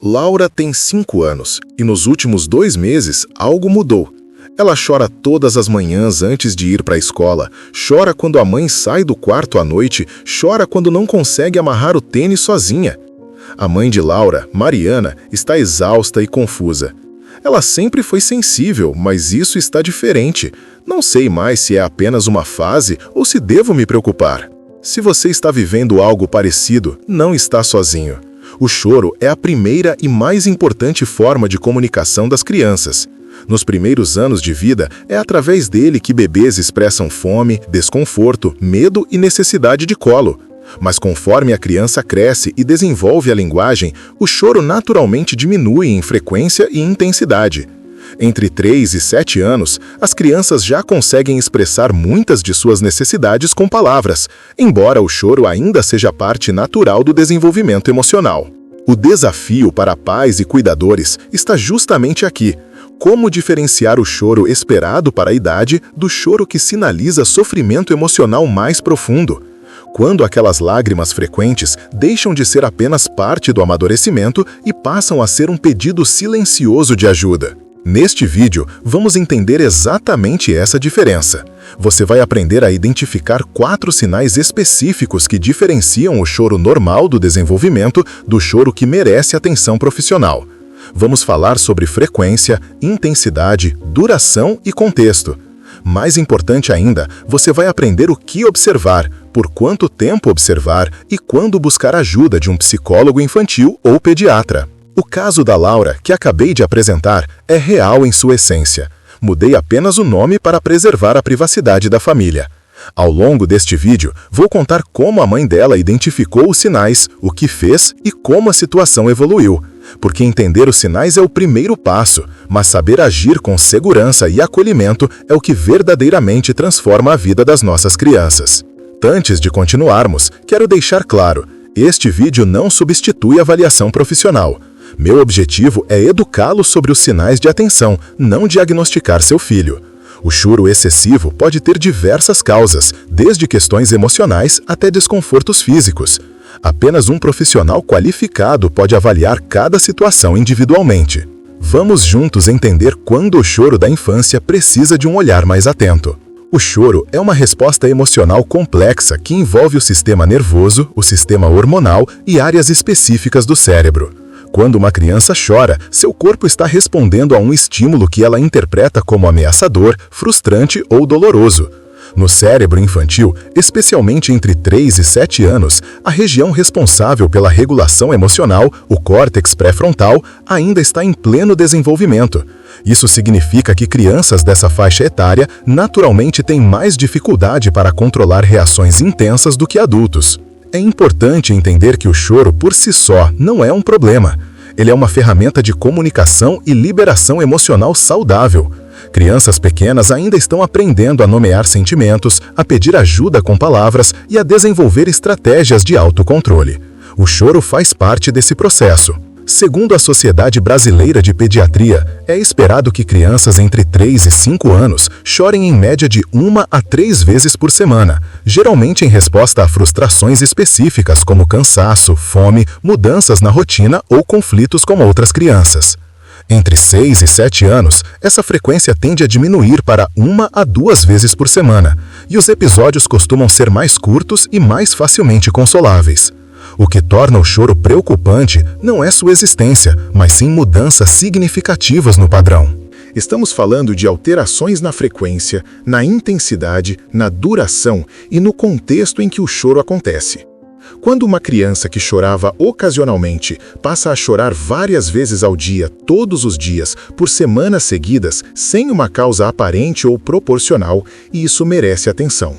Laura tem 5 anos e nos últimos 2 meses algo mudou. Ela chora todas as manhãs antes de ir para a escola, chora quando a mãe sai do quarto à noite, chora quando não consegue amarrar o tênis sozinha. A mãe de Laura, Mariana, está exausta e confusa. Ela sempre foi sensível, mas isso está diferente. Não sei mais se é apenas uma fase ou se devo me preocupar. Se você está vivendo algo parecido, não está sozinho. O choro é a primeira e mais importante forma de comunicação das crianças. Nos primeiros anos de vida, é através dele que bebês expressam fome, desconforto, medo e necessidade de colo. Mas conforme a criança cresce e desenvolve a linguagem, o choro naturalmente diminui em frequência e intensidade. Entre 3 e 7 anos, as crianças já conseguem expressar muitas de suas necessidades com palavras, embora o choro ainda seja parte natural do desenvolvimento emocional. O desafio para pais e cuidadores está justamente aqui. Como diferenciar o choro esperado para a idade do choro que sinaliza sofrimento emocional mais profundo? Quando aquelas lágrimas frequentes deixam de ser apenas parte do amadurecimento e passam a ser um pedido silencioso de ajuda. Neste vídeo, vamos entender exatamente essa diferença. Você vai aprender a identificar 4 sinais específicos que diferenciam o choro normal do desenvolvimento do choro que merece atenção profissional. Vamos falar sobre frequência, intensidade, duração e contexto. Mais importante ainda, você vai aprender o que observar, por quanto tempo observar e quando buscar ajuda de um psicólogo infantil ou pediatra. O caso da Laura, que acabei de apresentar, é real em sua essência. Mudei apenas o nome para preservar a privacidade da família. Ao longo deste vídeo, vou contar como a mãe dela identificou os sinais, o que fez e como a situação evoluiu. Porque entender os sinais é o primeiro passo, mas saber agir com segurança e acolhimento é o que verdadeiramente transforma a vida das nossas crianças. Antes de continuarmos, quero deixar claro, este vídeo não substitui avaliação profissional. Meu objetivo é educá-lo sobre os sinais de atenção, não diagnosticar seu filho. O choro excessivo pode ter diversas causas, desde questões emocionais até desconfortos físicos. Apenas um profissional qualificado pode avaliar cada situação individualmente. Vamos juntos entender quando o choro da infância precisa de um olhar mais atento. O choro é uma resposta emocional complexa que envolve o sistema nervoso, o sistema hormonal e áreas específicas do cérebro. Quando uma criança chora, seu corpo está respondendo a um estímulo que ela interpreta como ameaçador, frustrante ou doloroso. No cérebro infantil, especialmente entre 3 e 7 anos, a região responsável pela regulação emocional, o córtex pré-frontal, ainda está em pleno desenvolvimento. Isso significa que crianças dessa faixa etária naturalmente têm mais dificuldade para controlar reações intensas do que adultos. É importante entender que o choro por si só não é um problema. Ele é uma ferramenta de comunicação e liberação emocional saudável. Crianças pequenas ainda estão aprendendo a nomear sentimentos, a pedir ajuda com palavras e a desenvolver estratégias de autocontrole. O choro faz parte desse processo. Segundo a Sociedade Brasileira de Pediatria, é esperado que crianças entre 3 e 5 anos chorem em média de 1 a 3 vezes por semana, geralmente em resposta a frustrações específicas como cansaço, fome, mudanças na rotina ou conflitos com outras crianças. Entre 6 e 7 anos, essa frequência tende a diminuir para 1 a 2 vezes por semana, e os episódios costumam ser mais curtos e mais facilmente consoláveis. O que torna o choro preocupante não é sua existência, mas sim mudanças significativas no padrão. Estamos falando de alterações na frequência, na intensidade, na duração e no contexto em que o choro acontece. Quando uma criança que chorava ocasionalmente passa a chorar várias vezes ao dia, todos os dias, por semanas seguidas, sem uma causa aparente ou proporcional, isso merece atenção.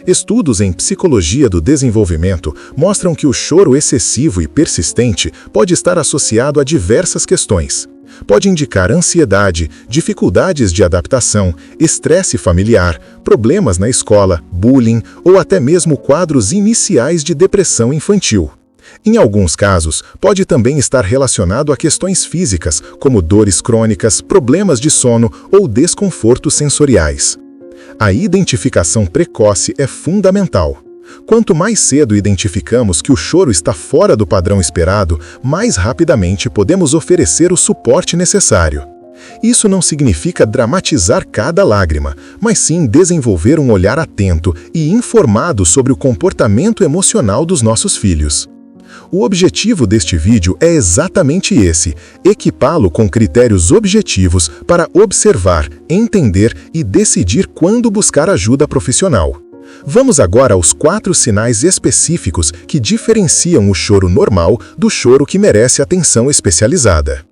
Estudos em psicologia do desenvolvimento mostram que o choro excessivo e persistente pode estar associado a diversas questões. Pode indicar ansiedade, dificuldades de adaptação, estresse familiar, problemas na escola, bullying ou até mesmo quadros iniciais de depressão infantil. Em alguns casos, pode também estar relacionado a questões físicas, como dores crônicas, problemas de sono ou desconfortos sensoriais. A identificação precoce é fundamental. Quanto mais cedo identificamos que o choro está fora do padrão esperado, mais rapidamente podemos oferecer o suporte necessário. Isso não significa dramatizar cada lágrima, mas sim desenvolver um olhar atento e informado sobre o comportamento emocional dos nossos filhos. O objetivo deste vídeo é exatamente esse: equipá-lo com critérios objetivos para observar, entender e decidir quando buscar ajuda profissional. Vamos agora aos 4 sinais específicos que diferenciam o choro normal do choro que merece atenção especializada.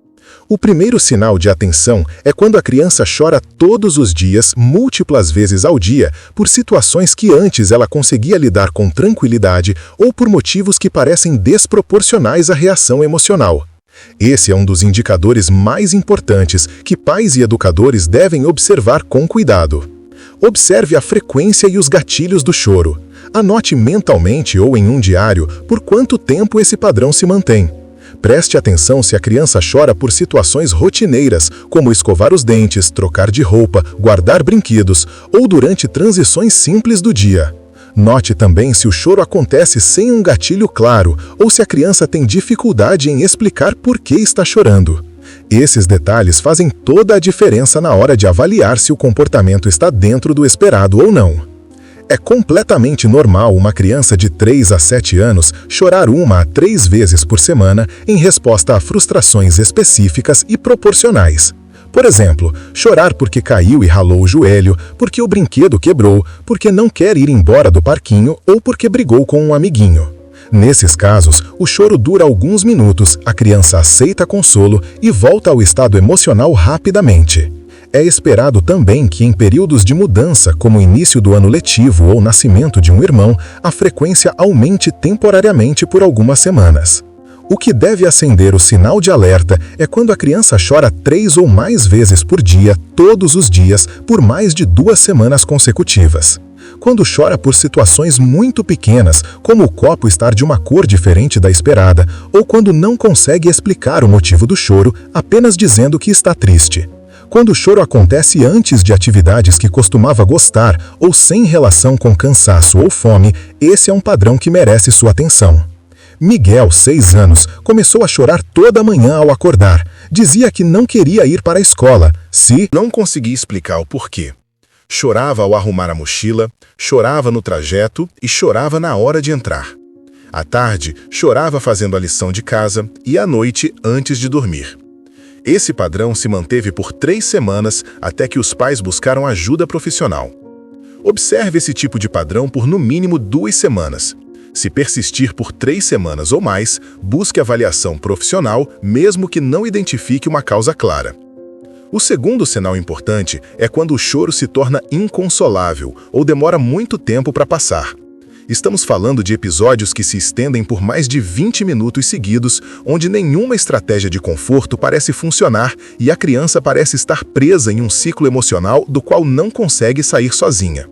O primeiro sinal de atenção é quando a criança chora todos os dias, múltiplas vezes ao dia, por situações que antes ela conseguia lidar com tranquilidade ou por motivos que parecem desproporcionais à reação emocional. Esse é um dos indicadores mais importantes que pais e educadores devem observar com cuidado. Observe a frequência e os gatilhos do choro. Anote mentalmente ou em um diário por quanto tempo esse padrão se mantém. Preste atenção se a criança chora por situações rotineiras, como escovar os dentes, trocar de roupa, guardar brinquedos, ou durante transições simples do dia. Note também se o choro acontece sem um gatilho claro, ou se a criança tem dificuldade em explicar por que está chorando. Esses detalhes fazem toda a diferença na hora de avaliar se o comportamento está dentro do esperado ou não. É completamente normal uma criança de 3 a 7 anos chorar 1 a 3 vezes por semana em resposta a frustrações específicas e proporcionais. Por exemplo, chorar porque caiu e ralou o joelho, porque o brinquedo quebrou, porque não quer ir embora do parquinho ou porque brigou com um amiguinho. Nesses casos, o choro dura alguns minutos, a criança aceita consolo e volta ao estado emocional rapidamente. É esperado também que em períodos de mudança, como o início do ano letivo ou nascimento de um irmão, a frequência aumente temporariamente por algumas semanas. O que deve acender o sinal de alerta é quando a criança chora 3 ou mais vezes por dia, todos os dias, por mais de 2 semanas consecutivas. Quando chora por situações muito pequenas, como o copo estar de uma cor diferente da esperada, ou quando não consegue explicar o motivo do choro, apenas dizendo que está triste. Quando o choro acontece antes de atividades que costumava gostar ou sem relação com cansaço ou fome, esse é um padrão que merece sua atenção. Miguel, 6 anos, começou a chorar toda manhã ao acordar. Dizia que não queria ir para a escola, não conseguia explicar o porquê. Chorava ao arrumar a mochila, chorava no trajeto e chorava na hora de entrar. À tarde, chorava fazendo a lição de casa e à noite antes de dormir. Esse padrão se manteve por 3 semanas até que os pais buscaram ajuda profissional. Observe esse tipo de padrão por no mínimo 2 semanas. Se persistir por 3 semanas ou mais, busque avaliação profissional, mesmo que não identifique uma causa clara. O segundo sinal importante é quando o choro se torna inconsolável ou demora muito tempo para passar. Estamos falando de episódios que se estendem por mais de 20 minutos seguidos, onde nenhuma estratégia de conforto parece funcionar e a criança parece estar presa em um ciclo emocional do qual não consegue sair sozinha.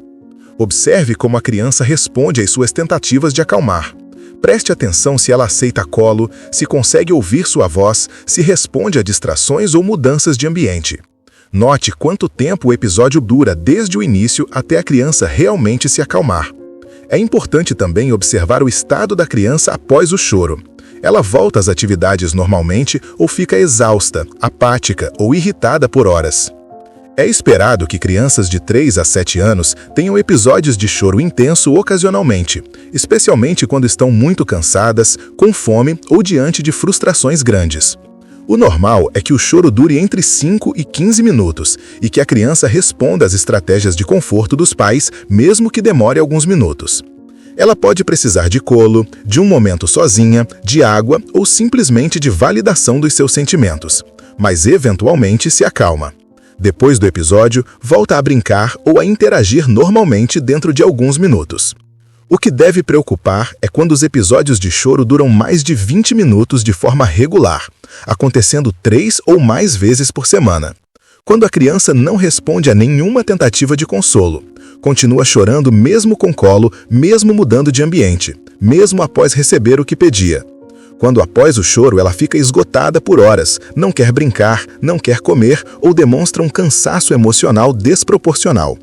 Observe como a criança responde às suas tentativas de acalmar. Preste atenção se ela aceita colo, se consegue ouvir sua voz, se responde a distrações ou mudanças de ambiente. Note quanto tempo o episódio dura desde o início até a criança realmente se acalmar. É importante também observar o estado da criança após o choro. Ela volta às atividades normalmente ou fica exausta, apática ou irritada por horas. É esperado que crianças de 3 a 7 anos tenham episódios de choro intenso ocasionalmente, especialmente quando estão muito cansadas, com fome ou diante de frustrações grandes. O normal é que o choro dure entre 5 e 15 minutos e que a criança responda às estratégias de conforto dos pais, mesmo que demore alguns minutos. Ela pode precisar de colo, de um momento sozinha, de água ou simplesmente de validação dos seus sentimentos, mas eventualmente se acalma. Depois do episódio, volta a brincar ou a interagir normalmente dentro de alguns minutos. O que deve preocupar é quando os episódios de choro duram mais de 20 minutos de forma regular, acontecendo 3 ou mais vezes por semana. Quando a criança não responde a nenhuma tentativa de consolo, continua chorando mesmo com colo, mesmo mudando de ambiente, mesmo após receber o que pedia. Quando após o choro ela fica esgotada por horas, não quer brincar, não quer comer ou demonstra um cansaço emocional desproporcional.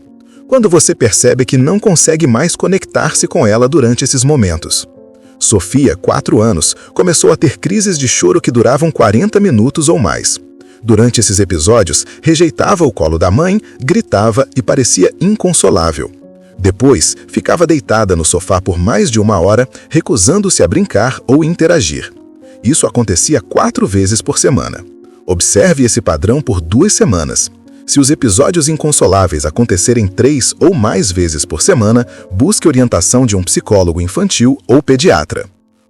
Quando você percebe que não consegue mais conectar-se com ela durante esses momentos. Sofia, 4 anos, começou a ter crises de choro que duravam 40 minutos ou mais. Durante esses episódios, rejeitava o colo da mãe, gritava e parecia inconsolável. Depois, ficava deitada no sofá por mais de 1 hora, recusando-se a brincar ou interagir. Isso acontecia 4 vezes por semana. Observe esse padrão por 2 semanas. Se os episódios inconsoláveis acontecerem 3 ou mais vezes por semana, busque orientação de um psicólogo infantil ou pediatra.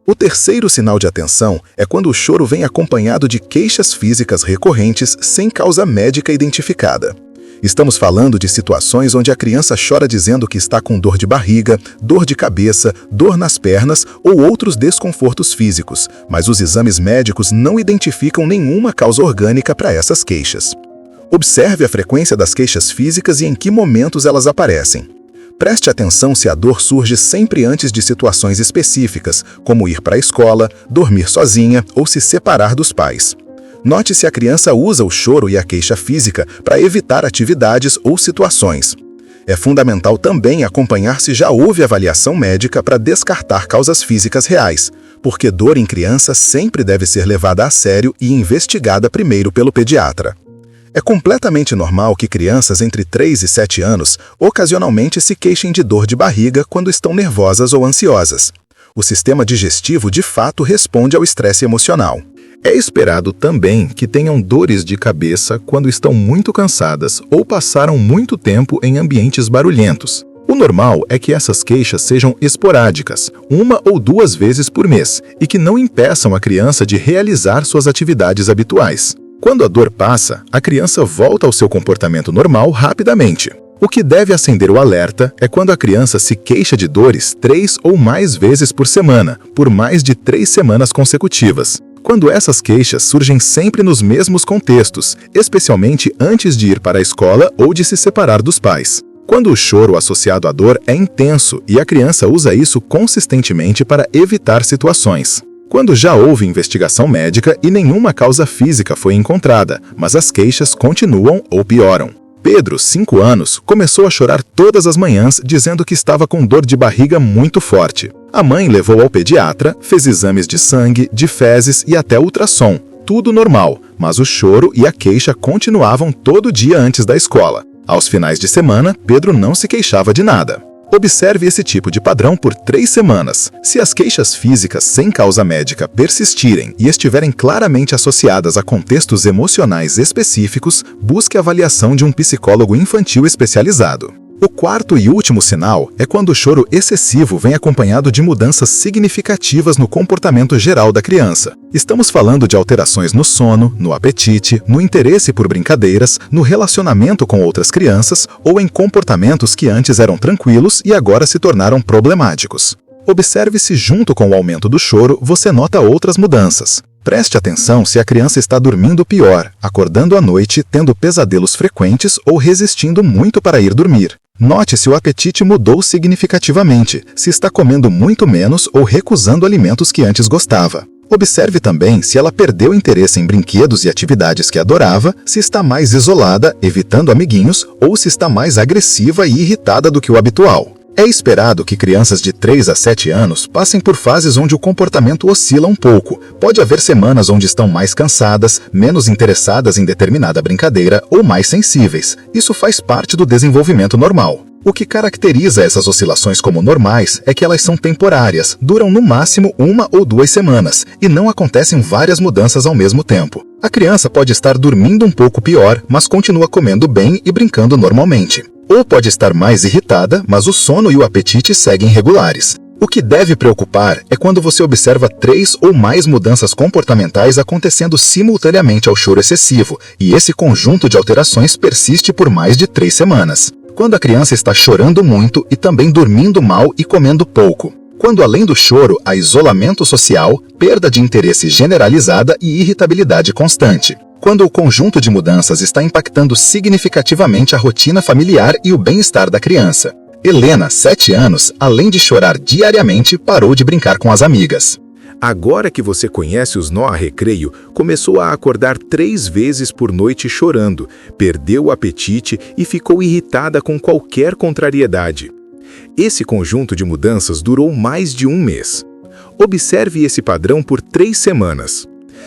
O terceiro sinal de atenção é quando o choro vem acompanhado de queixas físicas recorrentes sem causa médica identificada. Estamos falando de situações onde a criança chora dizendo que está com dor de barriga, dor de cabeça, dor nas pernas ou outros desconfortos físicos, mas os exames médicos não identificam nenhuma causa orgânica para essas queixas. Observe a frequência das queixas físicas e em que momentos elas aparecem. Preste atenção se a dor surge sempre antes de situações específicas, como ir para a escola, dormir sozinha ou se separar dos pais. Note se a criança usa o choro e a queixa física para evitar atividades ou situações. É fundamental também acompanhar se já houve avaliação médica para descartar causas físicas reais, porque dor em criança sempre deve ser levada a sério e investigada primeiro pelo pediatra. É completamente normal que crianças entre 3 e 7 anos ocasionalmente se queixem de dor de barriga quando estão nervosas ou ansiosas. O sistema digestivo de fato responde ao estresse emocional. É esperado também que tenham dores de cabeça quando estão muito cansadas ou passaram muito tempo em ambientes barulhentos. O normal é que essas queixas sejam esporádicas, 1 ou 2 vezes por mês, e que não impeçam a criança de realizar suas atividades habituais. Quando a dor passa, a criança volta ao seu comportamento normal rapidamente. O que deve acender o alerta é quando a criança se queixa de dores 3 ou mais vezes por semana, por mais de 3 semanas consecutivas. Quando essas queixas surgem sempre nos mesmos contextos, especialmente antes de ir para a escola ou de se separar dos pais. Quando o choro associado à dor é intenso e a criança usa isso consistentemente para evitar situações. Quando já houve investigação médica e nenhuma causa física foi encontrada, mas as queixas continuam ou pioram. Pedro, 5 anos, começou a chorar todas as manhãs dizendo que estava com dor de barriga muito forte. A mãe levou ao pediatra, fez exames de sangue, de fezes e até ultrassom. Tudo normal, mas o choro e a queixa continuavam todo dia antes da escola. Aos finais de semana, Pedro não se queixava de nada. Observe esse tipo de padrão por 3 semanas. Se as queixas físicas sem causa médica persistirem e estiverem claramente associadas a contextos emocionais específicos, busque a avaliação de um psicólogo infantil especializado. O quarto e último sinal é quando o choro excessivo vem acompanhado de mudanças significativas no comportamento geral da criança. Estamos falando de alterações no sono, no apetite, no interesse por brincadeiras, no relacionamento com outras crianças ou em comportamentos que antes eram tranquilos e agora se tornaram problemáticos. Observe se junto com o aumento do choro você nota outras mudanças. Preste atenção se a criança está dormindo pior, acordando à noite, tendo pesadelos frequentes ou resistindo muito para ir dormir. Note se o apetite mudou significativamente, se está comendo muito menos ou recusando alimentos que antes gostava. Observe também se ela perdeu interesse em brinquedos e atividades que adorava, se está mais isolada, evitando amiguinhos, ou se está mais agressiva e irritada do que o habitual. É esperado que crianças de 3 a 7 anos passem por fases onde o comportamento oscila um pouco. Pode haver semanas onde estão mais cansadas, menos interessadas em determinada brincadeira ou mais sensíveis. Isso faz parte do desenvolvimento normal. O que caracteriza essas oscilações como normais é que elas são temporárias, duram no máximo 1 ou 2 semanas e não acontecem várias mudanças ao mesmo tempo. A criança pode estar dormindo um pouco pior, mas continua comendo bem e brincando normalmente. Ou pode estar mais irritada, mas o sono e o apetite seguem regulares. O que deve preocupar é quando você observa 3 ou mais mudanças comportamentais acontecendo simultaneamente ao choro excessivo, e esse conjunto de alterações persiste por mais de 3 semanas. Quando a criança está chorando muito e também dormindo mal e comendo pouco. Quando além do choro há isolamento social, perda de interesse generalizada e irritabilidade constante. Quando o conjunto de mudanças está impactando significativamente a rotina familiar e o bem-estar da criança. Helena, 7 anos, além de chorar diariamente, parou de brincar com as amigas. Agora que você conhece os nó a recreio, começou a acordar 3 vezes por noite chorando, perdeu o apetite e ficou irritada com qualquer contrariedade. Esse conjunto de mudanças durou mais de 1 mês. Observe esse padrão por 3 semanas.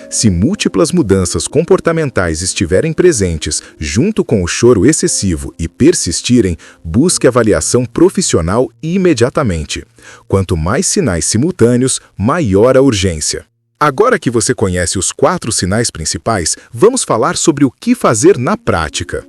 Se múltiplas mudanças comportamentais estiverem presentes junto com o choro excessivo e persistirem, busque avaliação profissional imediatamente. Quanto mais sinais simultâneos, maior a urgência. Agora que você conhece os 4 sinais principais, vamos falar sobre o que fazer na prática.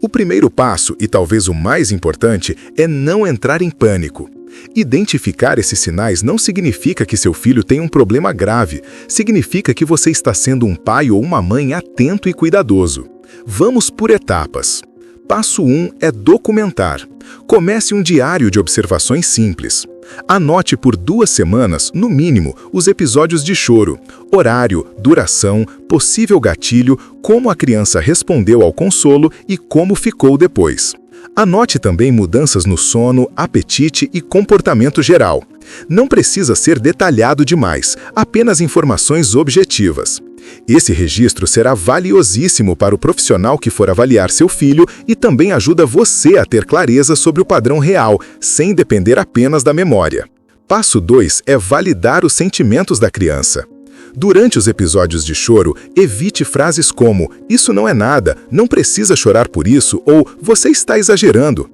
O primeiro passo, e talvez o mais importante, é não entrar em pânico. Identificar esses sinais não significa que seu filho tem um problema grave, significa que você está sendo um pai ou uma mãe atento e cuidadoso. Vamos por etapas. Passo 1 é documentar. Comece um diário de observações simples. Anote por 2 semanas, no mínimo, os episódios de choro, horário, duração, possível gatilho, como a criança respondeu ao consolo e como ficou depois. Anote também mudanças no sono, apetite e comportamento geral. Não precisa ser detalhado demais, apenas informações objetivas. Esse registro será valiosíssimo para o profissional que for avaliar seu filho e também ajuda você a ter clareza sobre o padrão real, sem depender apenas da memória. Passo 2 é validar os sentimentos da criança. Durante os episódios de choro, evite frases como "isso não é nada, não precisa chorar por isso" ou "você está exagerando".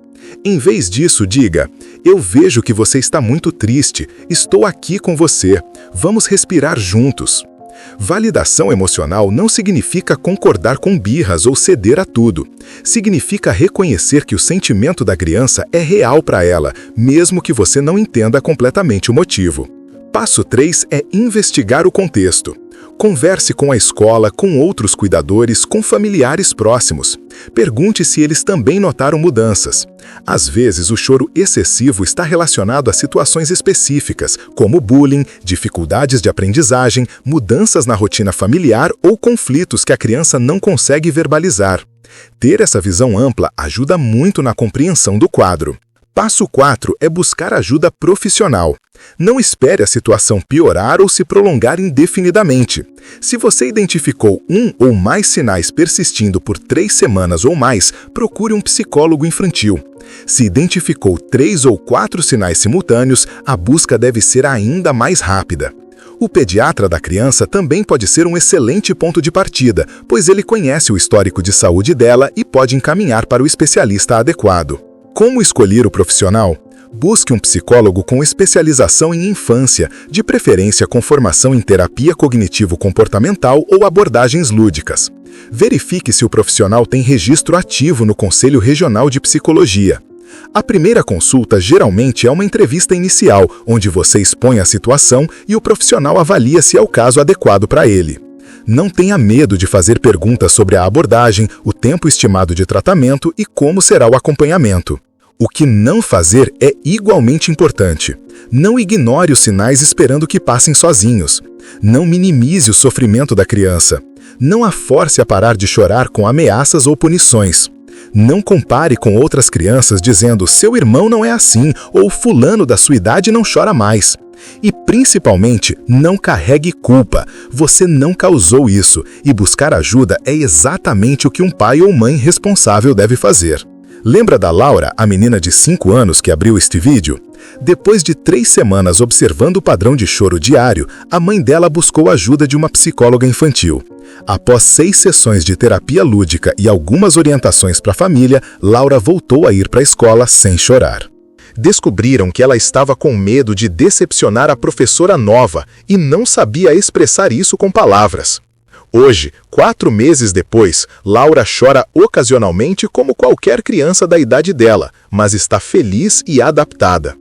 Em vez disso, diga "eu vejo que você está muito triste, estou aqui com você, vamos respirar juntos". Validação emocional não significa concordar com birras ou ceder a tudo. Significa reconhecer que o sentimento da criança é real para ela, mesmo que você não entenda completamente o motivo. Passo 3 é investigar o contexto. Converse com a escola, com outros cuidadores, com familiares próximos. Pergunte se eles também notaram mudanças. Às vezes, o choro excessivo está relacionado a situações específicas, como bullying, dificuldades de aprendizagem, mudanças na rotina familiar ou conflitos que a criança não consegue verbalizar. Ter essa visão ampla ajuda muito na compreensão do quadro. Passo 4 é buscar ajuda profissional. Não espere a situação piorar ou se prolongar indefinidamente. Se você identificou 1 ou mais sinais persistindo por 3 semanas ou mais, procure um psicólogo infantil. Se identificou 3 ou 4 sinais simultâneos, a busca deve ser ainda mais rápida. O pediatra da criança também pode ser um excelente ponto de partida, pois ele conhece o histórico de saúde dela e pode encaminhar para o especialista adequado. Como escolher o profissional? Busque um psicólogo com especialização em infância, de preferência com formação em terapia cognitivo-comportamental ou abordagens lúdicas. Verifique se o profissional tem registro ativo no Conselho Regional de Psicologia. A primeira consulta geralmente é uma entrevista inicial, onde você expõe a situação e o profissional avalia se é o caso adequado para ele. Não tenha medo de fazer perguntas sobre a abordagem, o tempo estimado de tratamento e como será o acompanhamento. O que não fazer é igualmente importante. Não ignore os sinais esperando que passem sozinhos. Não minimize o sofrimento da criança. Não a force a parar de chorar com ameaças ou punições. Não compare com outras crianças dizendo "seu irmão não é assim" ou "fulano da sua idade não chora mais". E, principalmente, não carregue culpa. Você não causou isso, e buscar ajuda é exatamente o que um pai ou mãe responsável deve fazer. Lembra da Laura, a menina de 5 anos que abriu este vídeo? Depois de 3 semanas observando o padrão de choro diário, a mãe dela buscou a ajuda de uma psicóloga infantil. Após 6 sessões de terapia lúdica e algumas orientações para a família, Laura voltou a ir para a escola sem chorar. Descobriram que ela estava com medo de decepcionar a professora nova e não sabia expressar isso com palavras. Hoje, 4 meses depois, Laura chora ocasionalmente como qualquer criança da idade dela, mas está feliz e adaptada.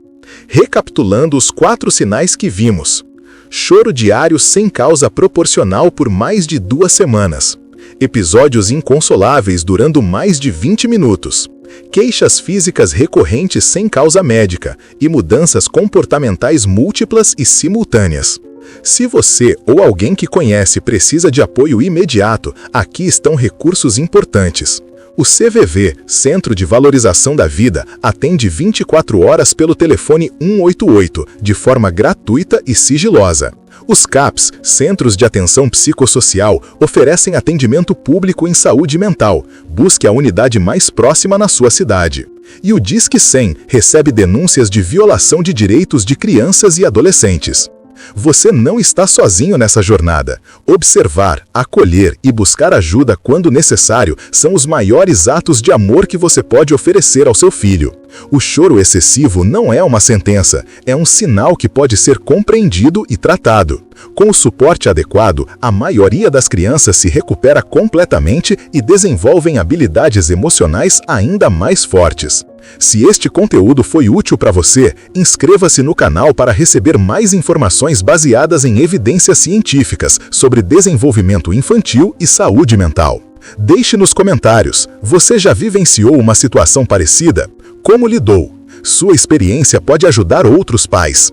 Recapitulando os 4 sinais que vimos. Choro diário sem causa proporcional por mais de 2 semanas. Episódios inconsoláveis durando mais de 20 minutos. Queixas físicas recorrentes sem causa médica e mudanças comportamentais múltiplas e simultâneas. Se você ou alguém que conhece precisa de apoio imediato, aqui estão recursos importantes. O CVV, Centro de Valorização da Vida, atende 24 horas pelo telefone 188, de forma gratuita e sigilosa. Os CAPs, Centros de Atenção Psicossocial, oferecem atendimento público em saúde mental. Busque a unidade mais próxima na sua cidade. E o Disque 100 recebe denúncias de violação de direitos de crianças e adolescentes. Você não está sozinho nessa jornada. Observar, acolher e buscar ajuda quando necessário são os maiores atos de amor que você pode oferecer ao seu filho. O choro excessivo não é uma sentença, é um sinal que pode ser compreendido e tratado. Com o suporte adequado, a maioria das crianças se recupera completamente e desenvolvem habilidades emocionais ainda mais fortes. Se este conteúdo foi útil para você, inscreva-se no canal para receber mais informações baseadas em evidências científicas sobre desenvolvimento infantil e saúde mental. Deixe nos comentários, você já vivenciou uma situação parecida? Como lidou? Sua experiência pode ajudar outros pais.